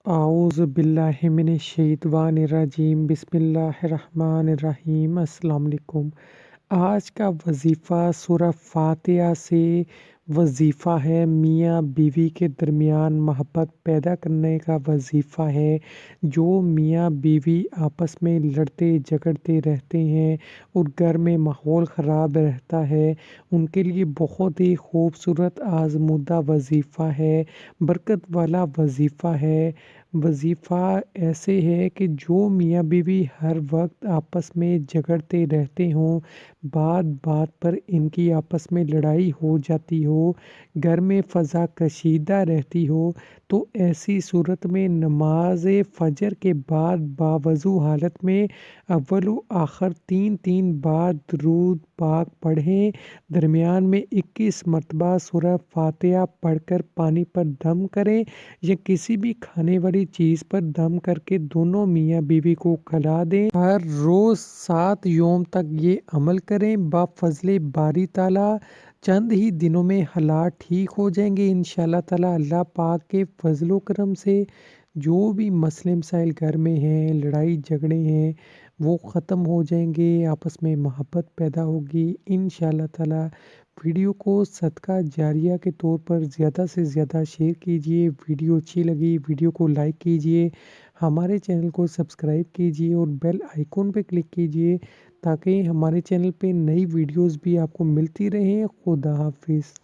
اعوذ باللہ من الشیطان الرجیم بسم اللہ الرحمن الرحیم۔ السلام علیکم۔ آج کا وظیفہ سورہ فاتحہ سے وظیفہ ہے۔ میاں بیوی کے درمیان محبت پیدا کرنے کا وظیفہ ہے۔ جو میاں بیوی آپس میں لڑتے جھگڑتے رہتے ہیں اور گھر میں ماحول خراب رہتا ہے، ان کے لیے بہت ہی خوبصورت آزمودہ وظیفہ ہے، برکت والا وظیفہ ہے۔ وظیفہ ایسے ہے کہ جو میاں بیوی ہر وقت آپس میں جھگڑتے رہتے ہوں، بات بات پر ان کی آپس میں لڑائی ہو جاتی ہو، گھر میں فضا کشیدہ رہتی ہو، تو ایسی صورت میں نماز فجر کے بعد باوضو حالت میں اول و آخر 3 بار درود پاک پڑھیں، درمیان میں 21 مرتبہ سورہ فاتحہ پڑھ کر پانی پر دم کریں یا کسی بھی کھانے والی چیز پر دم کر کے دونوں میاں بیوی کو کھلا دیں۔ ہر روز 7 یوم تک یہ عمل کریں۔ بفضل باری تعالیٰ چند ہی دنوں میں حالات ٹھیک ہو جائیں گے انشاءاللہ تعالیٰ۔ اللہ پاک کے فضل و کرم سے جو بھی مسئلے مسائل گھر میں ہیں، لڑائی جھگڑے ہیں، وہ ختم ہو جائیں گے، آپس میں محبت پیدا ہوگی انشاءاللہ تعالیٰ۔ ویڈیو کو صدقہ جاریہ کے طور پر زیادہ سے زیادہ شیئر کیجیے۔ ویڈیو اچھی لگی ویڈیو کو لائک کیجیے، ہمارے چینل کو سبسکرائب کیجیے اور بیل آئیکن پہ کلک کیجیے تاکہ ہمارے چینل پہ نئی ویڈیوز بھی آپ کو ملتی رہیں۔ خدا حافظ۔